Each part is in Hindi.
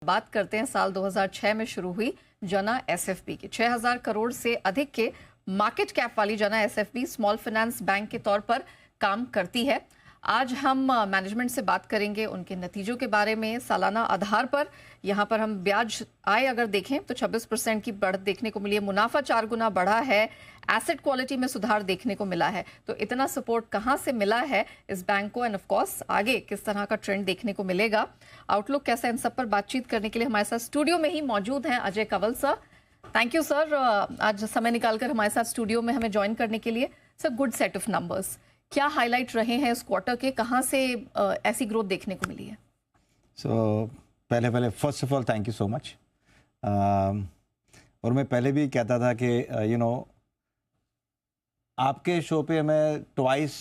बात करते हैं साल 2006 में शुरू हुई जना एसएफबी की। 6000 करोड़ से अधिक के मार्केट कैप वाली जना एसएफबी स्मॉल फाइनेंस बैंक के तौर पर काम करती है। आज हम मैनेजमेंट से बात करेंगे उनके नतीजों के बारे में। सालाना आधार पर यहाँ पर हम ब्याज आय अगर देखें तो 26% की बढ़त देखने को मिली है। मुनाफा 4 गुना बढ़ा है। एसेट क्वालिटी में सुधार देखने को मिला है। तो इतना सपोर्ट कहाँ से मिला है इस बैंक को, एंड ऑफ कोर्स आगे किस तरह का ट्रेंड देखने को मिलेगा, आउटलुक कैसा, इन सब पर बातचीत करने के लिए हमारे साथ स्टूडियो में ही मौजूद हैं Ajay Kanwal sir. Thank you sir, आज समय निकालकर हमारे साथ स्टूडियो में हमें ज्वाइन करने के लिए। Sir, good set of numbers, क्या हाईलाइट रहे हैं इस क्वार्टर के, कहाँ से ऐसी ग्रोथ देखने को मिली है? पहले first of all thank you so much. और मैं पहले भी कहता था कि आपके शो पे मैं twice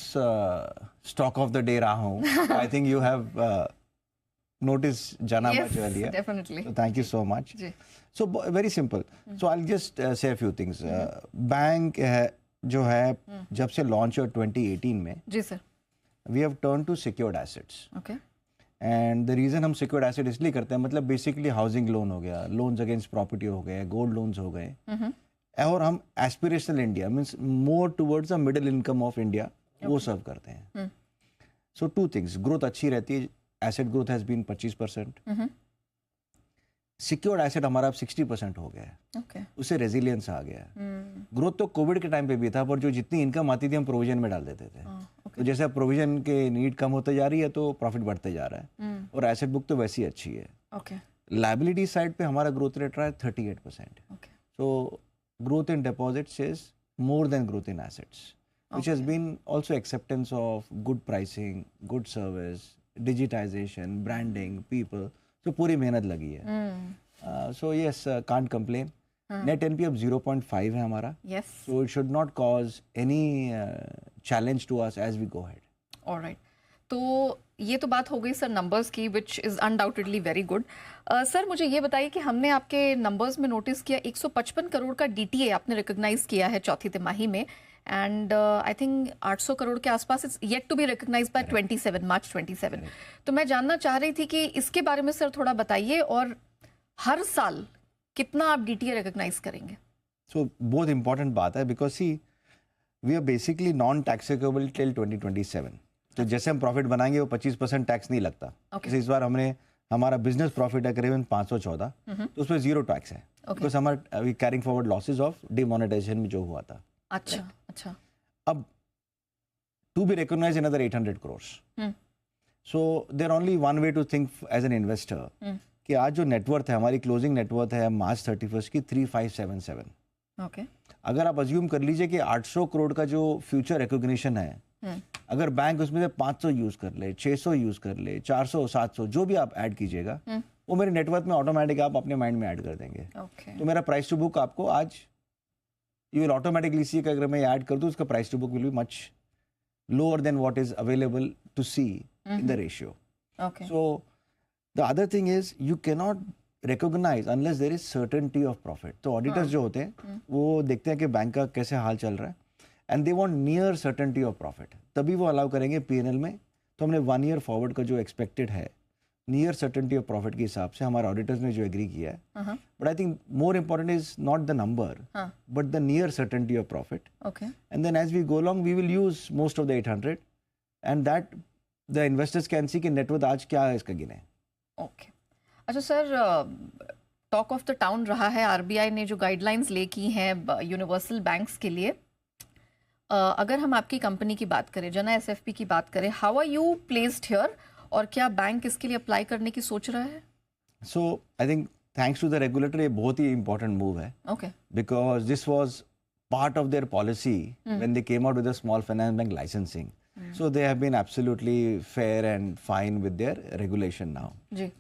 stock of the day रहा हूँ। I think you have notice जाना much earlier. Definitely, thank you so much. So very simple, so I will just say a few things. Bank जो है जब से लॉन्च हुआ 2018 में, जी sir, we have turn to secured assets. Okay, and the reason हम सिक्योर्ड एसेट इसलिए करते हैं, मतलब बेसिकली हाउसिंग लोन हो गया, लोन्स अगेंस्ट प्रॉपर्टी हो गए, गोल्ड लोन्स हो गए, और हम aspirational India means more towards the middle income of India वो सर्व करते हैं। सो टू थिंग्स, ग्रोथ अच्छी रहती है, asset growth has been 25%। Secured asset हमारा अब 60% हो गया है। okay. उससे रेजिलियंस आ गया है। ग्रोथ तो कोविड के टाइम पे भी था, पर जो जितनी इनकम आती थी हम प्रोविजन में डाल देते थे। तो जैसे अब प्रोविजन के नीड कम होते जा रही है तो प्रॉफिट बढ़ते जा रहा है, और एसेट बुक तो वैसी अच्छी है। लायबिलिटी साइड पे हमारा ग्रोथ रेट रहा है 38%। So growth in deposits is more than growth in assets, which has been also acceptance of good pricing, good service, digitization, branding, people. So पूरी मेहनत लगी है। So yes, can't complain. Net NP अब 0.5 है हमारा। Yes. So it should not cause any challenge to us as we go ahead. All right. तो ये तो बात हो गई सर नंबर्स की, which is undoubtedly very good. Sir, मुझे ये बताइए कि हमने आपके नंबर्स में नोटिस किया 155 करोड़ का DTA आपने रिकॉग्नाइज किया है चौथी तिमाही में, एंड आई थिंक 800 करोड़ के आसपास it's yet to be recognise by 27 March 27। तो मैं जानना चाह रही थी कि इसके बारे में सर थोड़ा बताइए, और हर साल कितना आप DTA रिकॉग्नाइज करेंगे? सो बहुत इंपॉर्टेंट बात है, because see we are basically non taxable till 2027। तो जैसे हम प्रॉफिट बनाएंगे वो 25% टैक्स नहीं लगता। इस बार हमारा बिजनेस प्रॉफिट है करीबन 514, तो उसमें 0 टैक्स है, बिकॉज हमारा we carrying forward losses of demonetisation में जो हुआ था। अच्छा। अब to be recognise another 800 crores। So there only one way to think as an investor कि आज जो नेटवर्थ है, हमारी क्लोजिंग नेटवर्थ है मार्च 31 की 3577। ओके, अगर आप अज्यूम कर लीजिए कि 800 करोड़ का जो फ्यूचर रिकॉग्निशन है, अगर बैंक उसमें से 500 यूज कर ले, 600 यूज कर ले, 400, 700 जो भी आप ऐड कीजिएगा, वो मेरे नेटवर्थ में ऑटोमेटिक आप अपने माइंड में ऐड कर देंगे। तो मेरा प्राइस टू बुक आपको आज यू विल ऑटोमेटिकली सी कि अगर मैं ऐड कर दूं, उसका price to book will be much lower than what is available to see in the ratio. So the other thing is you can not recognise unless there is certainty of profit. तो ऑडिटर्स जो होते हैं वो देखते हैं कि बैंक का कैसे हाल चल रहा है, and they want near certainty of profit, तभी वो अलाउ करेंगे पीएनएल में। तो हमने 1 year फॉरवर्ड का जो एक्सपेक्टेड है नियर सर्टेनिटी ऑफ प्रॉफिट के हिसाब से हमारे ऑडिटर्स ने जो एग्री किया है। But I think more important is not the number but the near certainty of profit. And then as we go along we will use most of the 800 and that the investors can see कि नेटवर्थ आज क्या है इसका गिने। ओके, अच्छा sir, talk of the town रहा है आरबीआई ने जो गाइडलाइंस ले की हैं यूनिवर्सल बैंक्स के लिए। अगर हम आपकी कंपनी की बात करें, जना एसएफबी की बात करें, how are you placed here, और क्या बैंक इसके लिए अप्लाई करने की सोच रहा है? So I think thanks to the regulator ये बहुत ही इंपॉर्टेंट मूव है। Okay, because this was part of their policy when they came out with the small finance bank licensing. So they have been absolutely fair and fine with their regulation now. जी,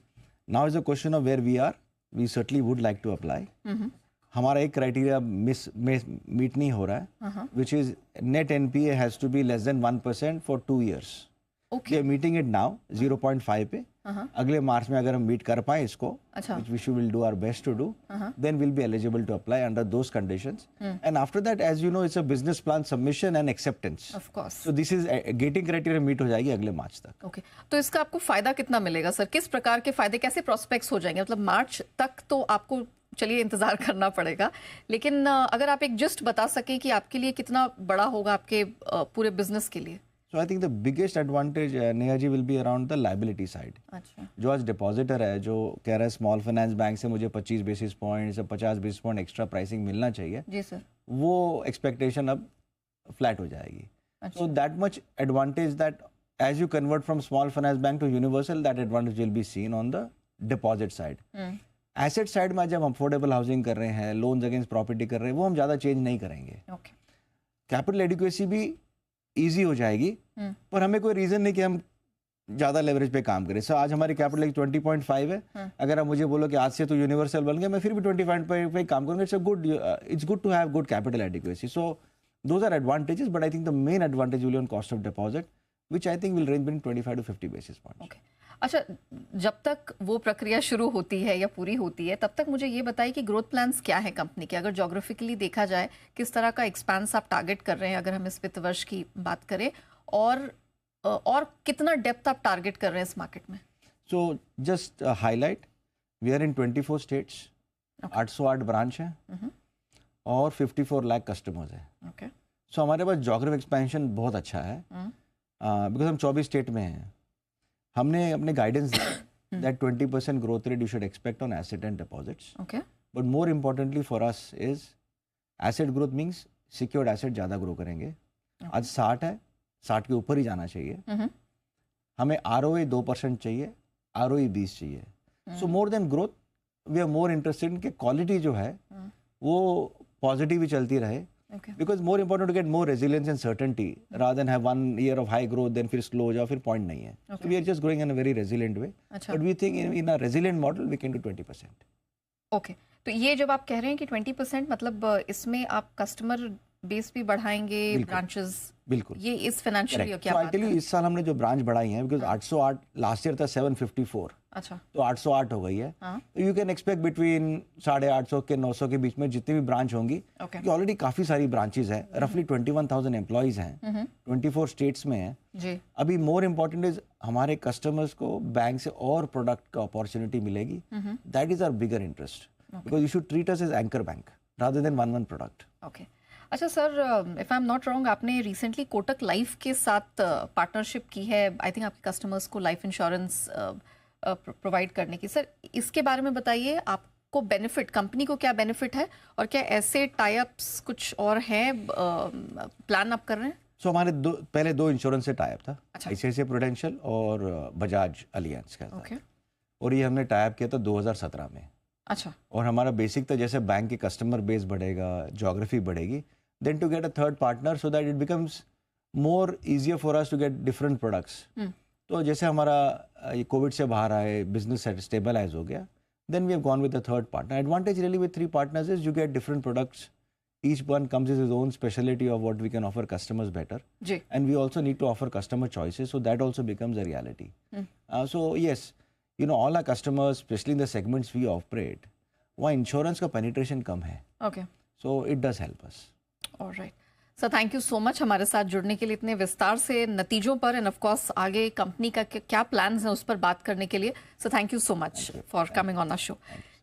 now is the question of where we are, we certainly would like to apply. हमारा एक क्राइटेरिया मीट नहीं हो रहा है, विच is net NPA has to be less than 1% for 2 years। Okay. We are meeting it now 0.5 पे, अगले मार्च में अगर हम मीट कर पाए इसको, अच्छा, which we will do our best to do, then we'll be eligible to apply under those conditions. And after that, as you know, it's a business plan submission and acceptance. Of course. So this is gating criteria meet हो जाएगी अगले मार्च तक. ओके, तो इसका आपको फायदा कितना मिलेगा सर? किस प्रकार के फायदे, कैसे प्रोस्पेक्ट्स हो जाएंगे? मतलब मार्च तक तो आपको चलिए इंतजार करना पड़ेगा, लेकिन अगर आप एक जस्ट बता सकें कि आपके लिए कितना बड़ा होगा आपके पूरे बिजनेस के लिए? So I think the biggest advantage, Neha ji, will be around the liability side. अच्छा, जो आज डिपॉजिटर है, जो कह रहा है स्मॉल फाइनेंस बैंक से मुझे 25 बेसिस पॉइंट या 50 बेसिस पॉइंट एक्स्ट्रा प्राइसिंग मिलना चाहिए, जी सर, वो एक्सपेक्टेशन अब फ्लैट हो जाएगी. अच्छा, So that much advantage that as you convert from small finance bank to universal, that advantage will be seen on the deposit side. Asset side में जब हम अफोर्डेबल हाउसिंग कर रहे हैं, लोन्स अगेंस्ट प्रॉपर्टी कर रहे हैं, वो हम ज़्यादा चेंज नहीं करेंगे. ओके, कैपिटल एडिक्वेसी भी ईजी हो जाएगी, पर हमें कोई रीज़न नहीं कि हम ज़्यादा लेवरेज पे काम करें. सो आज हमारी कैपिटल 20.5 है. अगर आप मुझे बोलो कि आज से तो यूनिवर्सल बन गया, मैं फिर भी 25 पे काम करूँगा. It's good to have good capital adequacy. So those are advantages, but I think the main advantage will on cost of deposit, which I think will range between 25 to 50 basis points. Okay. अच्छा, जब तक वो प्रक्रिया शुरू होती है या पूरी होती है, तब तक मुझे ये बताइए कि ग्रोथ प्लान्स क्या है कंपनी के? अगर ज्योग्राफिकली देखा जाए, किस तरह का एक्सपेंस आप टारगेट कर रहे हैं अगर हम इस वित्त वर्ष की बात करें, और कितना डेप्थ आप टारगेट कर रहे हैं इस मार्केट में? So just highlight, we are in 24 states, 808 branch है और 54 लाख कस्टमर्स हैं. ओके, सो हमारे पास ज्योग्राफिक एक्सपेंशन बहुत अच्छा है, बिकॉज हम 24 स्टेट में हैं. हमने अपने गाइडेंस दिया that 20% growth rate you should expect on asset and deposits. Okay, but more importantly for us is asset growth means secured asset ज़्यादा ग्रो करेंगे. आज 60 है, 60 के ऊपर ही जाना चाहिए. हमें ROA 2% चाहिए, ROE 20 चाहिए. So more than growth, we are more interested in कि क्वालिटी जो है वो पॉजिटिव ही चलती रहे. Okay. Because more important to get more resilience and certainty rather than have 1 year of high growth then फिर slow हो जाओ, फिर point नहीं है. Okay. So we are just growing in a very resilient way. अच्छा. But we think in a resilient model we can do 20%. Okay, तो ये जब आप कह रहे हैं कि 20%, मतलब इसमें आप कस्टमर बेस भी बढ़ाएंगे, ब्रांचेस? बिल्कुल, ये इस फाइनेंशियल ईयर क्या बात है? इस साल हमने जो ब्रांच बढ़ाई है, बिकॉज 808 लास्ट ईयर था 754. अच्छा, तो 808 हो गई है. तो यू कैन एक्सपेक्ट बिटवीन 850 के 900 के बीच में जितनी भी ब्रांच होंगी, क्योंकि ऑलरेडी काफी सारी ब्रांचेस हैं, रफली 21,000 एम्प्लॉइज हैं, 24 स्टेट्स में हैं जी. अभी मोर इम्पोर्टेंट इज हमारे कस्टमर्स को बैंक से और प्रोडक्ट का अपॉर्चुनिटी मिलेगी. That is our bigger interest, because you should treat us as anchor bank rather than one product. Okay. अच्छा sir, if I am not wrong, आपने रिसेंटली कोटक लाइफ के साथ पार्टनरशिप की है, आई थिंक आपके कस्टमर्स को लाइफ इंश्योरेंस प्रोवाइड करने की. सर, इसके बारे में बताइए, आपको बेनिफिट, कंपनी को क्या बेनिफिट है, और क्या ऐसे टाई अप्स कुछ और हैं, प्लान आप कर रहे हैं? सो हमारे पहले दो इंश्योरेंस से टाई अप था. अच्छा. ICICI प्रूडेंशियल और बजाज अलियंस का था. ओके. और ये हमने टाई अप किया था 2017 में. अच्छा. और हमारा बेसिक था जैसे बैंक के कस्टमर बेस बढ़ेगा, ज्योग्राफी बढ़ेगी, then to get a third partner so that it becomes more easier for us to get different products. तो जैसे हमारा ये कोविड से बाहर आए, बिजनेस स्टेबलाइज हो गया, then we have gone with the third partner. Advantage really with 3 partners is you get different products. Each one comes with its own specialty of what we can offer customers better. जी. And we also need to offer customer choices, so that also becomes a reality. So yes, you know, all our customers, especially in the segments we operate, वहाँ इंश्योरेंस का पेनिट्रेशन कम है. Okay. So it does help us. Alright sir, thank you so much हमारे साथ जुड़ने के लिए, इतने विस्तार से नतीजों पर एंड ऑफ कोर्स आगे कंपनी का क्या प्लान्स हैं उस पर बात करने के लिए. So thank you so much for coming on our show.